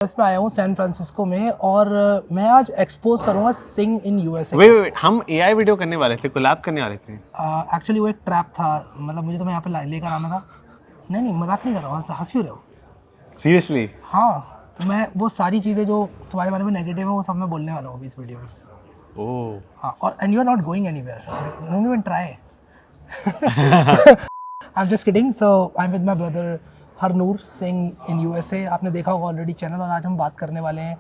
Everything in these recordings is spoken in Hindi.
इसमें आया हूँ सैन फ्रांसिस्को में और मैं आज एक्सपोज करूँगा सिंग इन यूएसए। वेट हम एआई वीडियो करने वाले थे, कोलैब करने वाले थे। एक्चुअली वो एक ट्रैप था, मतलब मुझे तो मैं यहाँ पे लेकर आना था। नहीं मजाक नहीं कर रहा हूँ, हंस क्यों रहे हो? सीरियसली? हाँ, तो मैं वो सारी चीज़ें जो तुम्हारे बारे में नेगेटिव है वो सब मैं बोलने वाला हूँ अभी इस वीडियो में। ओह हाँ, और and you are not going anywhere, don't even try. I am just kidding. So I am with my brother Harnoor Singh in USA. आपने देखा होगा ऑलरेडी चैनल, और आज हम बात करने वाले हैं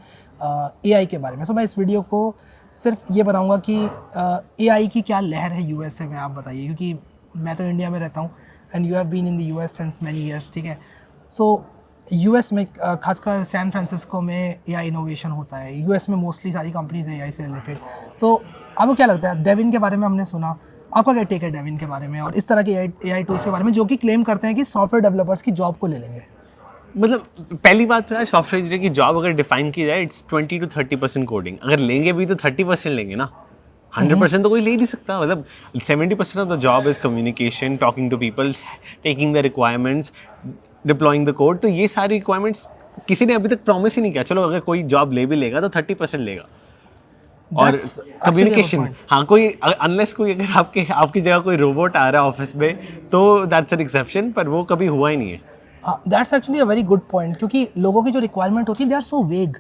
एआई के बारे में। सो मैं इस वीडियो को सिर्फ ये बताऊंगा कि एआई की क्या लहर है यूएसए में, आप बताइए, क्योंकि मैं तो इंडिया में रहता हूँ and you have been in the US since many years, ठीक है। सो यूएस में खासकर सैन फ्रांसिस्को में एआई इनोवेशन होता है। यूएस में मोस्टली सारी कंपनीज एआई से रिलेटेड। तो आपको क्या लगता है, डेविन के बारे में हमने सुना, आपका क्या टेक है डेविन के बारे में और इस तरह के एआई टूल्स के बारे में जो कि क्लेम करते हैं कि सॉफ्टवेयर डेवलपर्स की जॉब को ले लेंगे? मतलब पहली बात तो यार, सॉफ्टवेयर इंजीनियर की जॉब अगर डिफाइन की जाए, इट्स 20 to 30% कोडिंग। अगर लेंगे भी तो 30% लेंगे ना, 100% तो कोई ले नहीं सकता। मतलब 70% of the job is communication, talking to people, taking the requirements, deploying the code. तो ये सारी रिक्वायरमेंट्स किसी ने अभी तक प्रॉमिस ही नहीं किया। चलो अगर कोई जॉब ले भी लेगा तो 30% लेगा। और कम्युनिकेशन, हाँ, कोई अनलेस कोई अगर आपकी जगह कोई रोबोट आ रहा है ऑफिस में तो दैट्स एन एक्सेप्शन, पर वो कभी हुआ ही नहीं है। That's actually a very good point, क्योंकि लोगों की जो रिक्वायरमेंट होती है दे आर सो वेग।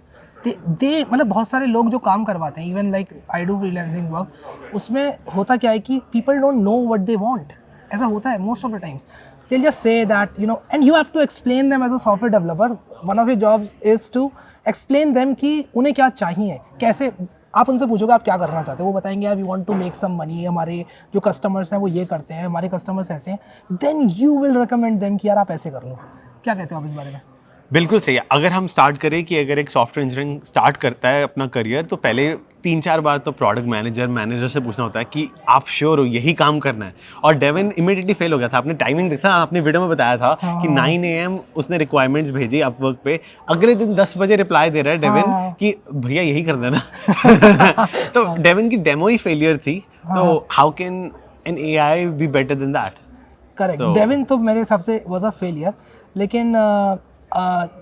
दे मतलब बहुत सारे लोग जो काम करवाते हैं, even like I do freelancing work, उसमें होता क्या है कि people don't know what they want. ऐसा होता है most of the times. They'll just say that, you know, and you have to explain them as a software developer. One of your jobs is to explain them कि उन्हें क्या चाहिए, कैसे। आप उनसे पूछोगे आप क्या करना चाहते हो, वो बताएंगे यार we want to make some money, हमारे जो कस्टमर्स हैं वो ये करते हैं, हमारे कस्टमर्स ऐसे हैं। Then you will recommend them कि यार आप ऐसे कर लो। क्या कहते हो आप इस बारे में? बिल्कुल सही है। अगर हम स्टार्ट करें कि अगर एक सॉफ्टवेयर इंजीनियरिंग स्टार्ट करता है अपना करियर, तो पहले 3-4 बार तो प्रोडक्ट मैनेजर से पूछना होता है कि आप श्योर हो यही काम करना है। और डेविन इमीडिएटली फेल हो गया था। आपने टाइमिंग देखा, आपने वीडियो में बताया था कि 9 AM उसने रिक्वायरमेंट्स भेजी अपवर्क पे, अगले दिन 10 बजे रिप्लाई दे रहा है डेविन कि भैया यही करना है ना। तो डेविन की डेमो ही फेलियर थी। तो how can an AI be better than that? Correct. Devin तो मेरे हिसाब से वाज अ फेलियर। लेकिन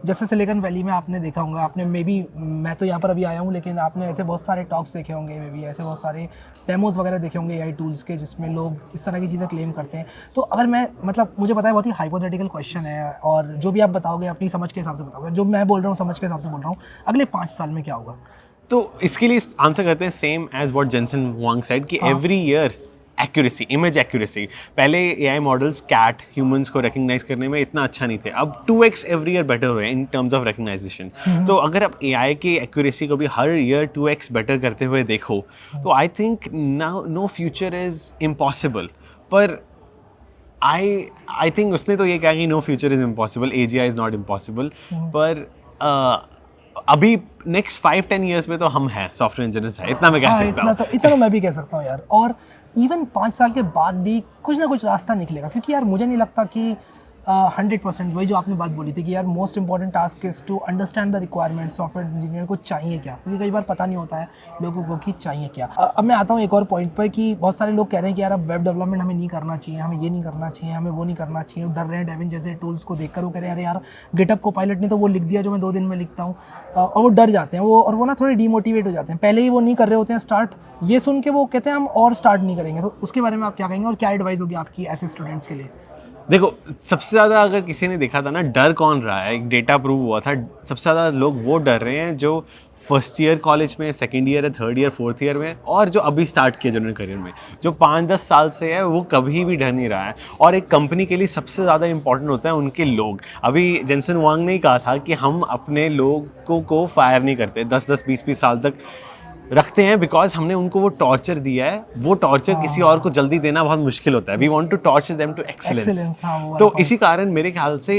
जैसे सिलिकॉन वैली में आपने देखा होगा, आपने मे बी, मैं तो यहाँ पर अभी आया हूँ, लेकिन आपने ऐसे बहुत सारे टॉक्स देखे होंगे, मे बी ऐसे बहुत सारे डेमोज वगैरह देखे होंगे एआई टूल्स के, जिसमें लोग इस तरह की चीज़ें क्लेम करते हैं। तो अगर मैं, मतलब मुझे पता है बहुत ही हाइपोथेटिकल क्वेश्चन है, और जो भी आप बताओगे अपनी समझ के हिसाब से बताओगे, जो मैं बोल रहा हूँ समझ के हिसाब से बोल रहा हूँ, अगले 5 साल में क्या होगा? तो इसके लिए आंसर करते हैं same as what Jensen Huang said कि every year accuracy, image accuracy. पहले एआई मॉडल्स कैट ह्यूमंस को रिकग्नाइज करने में इतना अच्छा नहीं थे, अब 2x एवरी ईयर बेटर हो रहे हैं इन टर्म्स ऑफ रिकग्नाइजेशन। तो अगर आप एआई की एक्यूरेसी को भी हर ईयर 2x बेटर करते हुए देखो, तो I think no future is impossible. पर आई थिंक उसने तो ये कहा कि no future is impossible, AGI is not impossible. पर अभी नेक्स्ट 5-10 ईयर्स में तो हम हैं सॉफ्टवेयर इंजीनियर्स हैं, इतना मैं कह सकता हूँ। इतना तो मैं भी कह सकता हूँ यार। और इवन 5 साल के बाद भी कुछ ना कुछ रास्ता निकलेगा, क्योंकि यार मुझे नहीं लगता कि 100% वही जो आपने बात बोली थी कि यार most important task is to understand the requirement. Software engineer को चाहिए क्या, क्योंकि कई बार पता नहीं होता है लोगों को कि चाहिए क्या। अब मैं आता हूँ एक और पॉइंट पर कि बहुत सारे लोग कह रहे हैं कि यार अब वेब डेवलपमेंट हमें नहीं करना चाहिए, हमें ये नहीं करना चाहिए, हमें वो नहीं करना चाहिए। डर रहे हैं डेविन जैसे टूल्स को देखकर। वो कह रहे हैं अरे यार गिटहब को पायलट ने तो वो लिख दिया जो मैं 2 दिन में लिखता हूँ, और वो डर जाते हैं वो ना थोड़े डीमोटिवेट हो जाते हैं। पहले ही वो नहीं कर रहे होते हैं स्टार्ट, ये सुन के वो कहते हैं हम और स्टार्ट नहीं करेंगे। तो उसके बारे में आप क्या कहेंगे और क्या एडवाइस होगी आपकी ऐसे स्टूडेंट्स के लिए? देखो, सबसे ज़्यादा अगर किसी ने देखा था ना, डर कौन रहा है, एक डेटा प्रूव हुआ था, सबसे ज़्यादा लोग वो डर रहे हैं जो फर्स्ट ईयर कॉलेज में, सेकेंड ईयर है, थर्ड ईयर, फोर्थ ईयर में, और जो अभी स्टार्ट किया जिन्होंने करियर में। जो 5-10 साल से है वो कभी भी डर नहीं रहा है। और एक कंपनी के लिए सबसे ज़्यादा इंपॉर्टेंट होता है उनके लोग। अभी जेनसन वांग ने कहा था कि हम अपने लोगों को फायर नहीं करते, 10-10, 20-20 साल तक रखते हैं, बिकॉज हमने उनको वो टॉर्चर दिया है। वो टॉर्चर किसी और को जल्दी देना बहुत मुश्किल होता है। We want to torture them to excellence. तो इसी कारण मेरे ख्याल से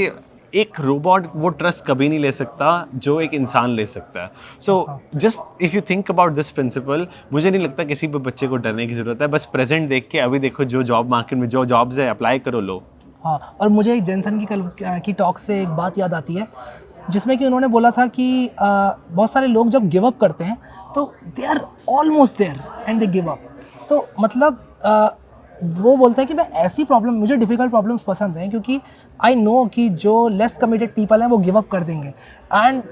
एक रोबोट वो ट्रस्ट कभी नहीं ले सकता जो एक इंसान ले सकता है। So just if you think about this principle, मुझे नहीं लगता किसी भी बच्चे को डरने की ज़रूरत है। बस प्रेजेंट देख के अभी देखो, जो जॉब मार्केट में जो जॉब्स है अप्लाई करो, लो। हाँ, और मुझे एक जेनसन की कल की टॉक से एक बात याद आती है, जिसमें कि उन्होंने बोला था कि बहुत सारे लोग जब गिव अप करते हैं तो they are almost there and they give up. तो मतलब वो बोलते हैं कि मैं ऐसी प्रॉब्लम, मुझे डिफ़िकल्ट प्रॉब्लम्स पसंद हैं क्योंकि आई नो कि जो लेस कमिटेड पीपल हैं वो गिव अप कर देंगे। एंड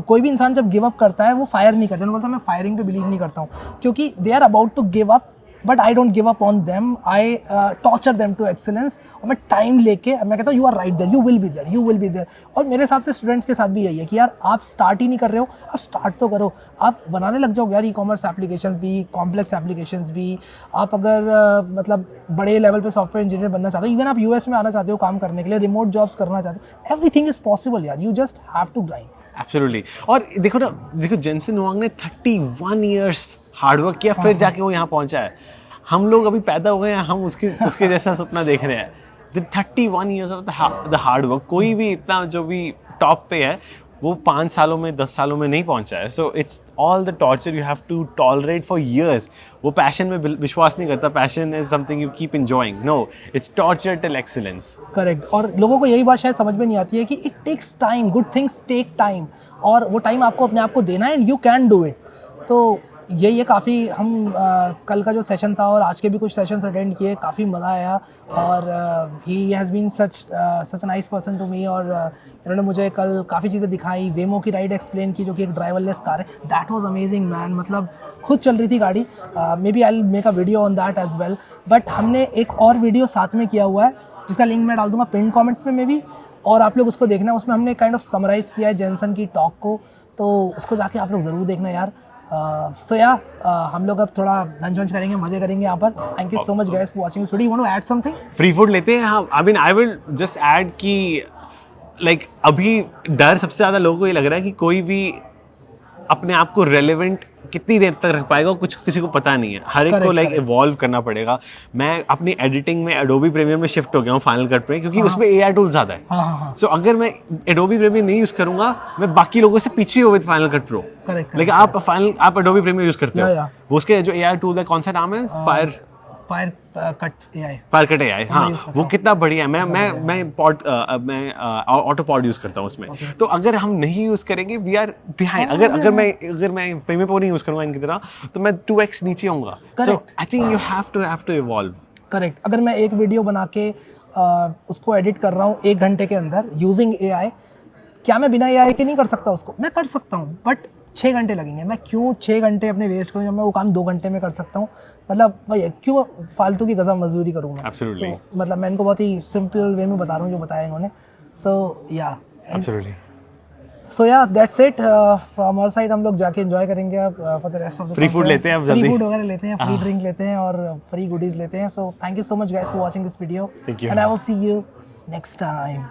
कोई भी इंसान जब गिव अप करता है वो फायर नहीं करता है। बोलता है मैं फायरिंग पे बिलीव नहीं करता हूँ क्योंकि they are about to give up, but I don't give up on them, I torture them to excellence. और मैं टाइम लेके मैं कहता हूँ you are right there, you will be there, you will be there. और मेरे हिसाब से स्टूडेंट्स के साथ भी यही है कि यार आप स्टार्ट ही नहीं कर रहे हो, आप स्टार्ट तो करो, आप बनाने लग जाओ यार ई कॉमर्स एप्लीकेशंस भी, कॉम्प्लेक्स एप्लीकेशंस भी। आप अगर मतलब बड़े लेवल पे सॉफ्टवेयर इंजीनियर बनना चाहते हो, इवन आप यूएस में आना चाहते हो काम करने के लिए, रिमोट जॉब्स करना चाहते हो, एवरीथिंग इज पॉसिबल यार, you just have to grind. Absolutely. और देखो ना, देखो जेनसन हुआंग ने 31 इयर्स हार्डवर्क किया, फिर जाके वो यहाँ पहुंचा है। हम लोग अभी पैदा हो गए हैं, हम उसके जैसा सपना देख रहे हैं। The 31 years of the hard work. कोई भी इतना जो भी टॉप पे है वो 5 सालों में 10 सालों में नहीं पहुंचा है। So it's all the torture you have to tolerate for years. वो पैशन में विश्वास नहीं करता, passion is something you keep enjoying. No, it's torture till excellence. Correct. और लोगों को यही बात शायद समझ में नहीं आती है कि it takes time, good things take time, और वो टाइम आपको अपने आप को देना है, and you can do it. तो यही है। काफ़ी हम कल का जो सेशन था और आज के भी कुछ सेशंस अटेंड किए, काफ़ी मज़ा आया। और he has been such nice person to me. और इन्होंने मुझे कल काफ़ी चीज़ें दिखाई, वेमो की राइड एक्सप्लेन की जो कि एक ड्राइवरलेस कार है। दैट वाज अमेजिंग मैन, मतलब खुद चल रही थी गाड़ी। Maybe I will make a video on that as well. But हमने एक और वीडियो साथ में किया हुआ है जिसका लिंक मैं डाल दूंगा पिन कमेंट में मे बी, और आप लोग उसको देखना। उसमें हमने काइंड ऑफ समराइज़ किया है जेनसन की टॉक को, तो उसको जाके आप लोग ज़रूर देखना यार। सो या हम लोग अब थोड़ा लंच वंच करेंगे, मजे करेंगे यहाँ पर। Thank you so much guys for watching this video. You want to add something? Free food लेते हैं। हाँ, I mean I will just add कि लाइक अभी डर सबसे ज़्यादा लोगों को ये लग रहा है कि कोई भी अपने आप को रेलेवेंट कितनी देर तक रख पाएगा, कुछ किसी को पता नहीं है। हर एक को लाइक इवॉल्व करना पड़ेगा। मैं अपनी एडिटिंग में एडोबी प्रीमियर में शिफ्ट हो गया हूँ, फाइनल कट पे, क्योंकि उसमें एआई टूल ज़्यादा है। सो अगर मैं एडोबी प्रीमियर नहीं यूज़ करूँगा, मैं बाकी लोगों से पीछे हो विद फाइनल कट प्रो। लेकिन आप एडोबी प्रीमियर यूज़ करते हो, वो उसके जो एआई टूल है, कौन सा नाम है? Fire cut AI. हाँ, वो कितना बढ़िया है। मैं ऑटो पॉड यूज़ करता हूँ उसमें। तो अगर हम नहीं यूज़ करेंगे, वी आर बिहाइंड। अगर मैं प्रीमियर प्रो नहीं यूज़ करूँगा इनकी तरह, तो मैं 2x नीचे होऊंगा। So I think you have to evolve. Correct. अगर मैं एक वीडियो बना के उसको एडिट कर रहा हूँ 1 घंटे के अंदर यूजिंग एआई, क्या मैं बिना एआई के नहीं कर सकता उसको? मैं कर सकता हूँ, बट 6 घंटे लगेंगे। मैं क्यों 6 घंटे अपने वेस्ट करूँ जब मैं वो काम 2 घंटे में कर सकता हूँ? मतलब भाई क्यों फालतू की गजब मजदूरी करूँगा? Absolutely. तो मतलब मैं इनको बहुत ही सिंपल वे में बता रहा हूँ जो बताया इन्होंने। सो या Absolutely. So yeah that's it from our side. हम लोग जाके एंजॉय करेंगे अब for the rest of the free food लेते हैं अब जल्दी। फ्री फूड वगैरह लेते हैं, फ्री ड्रिंक लेते हैं और फ्री गुडीज लेते हैं। So thank you so much guys for watching this video, and I will see you next time.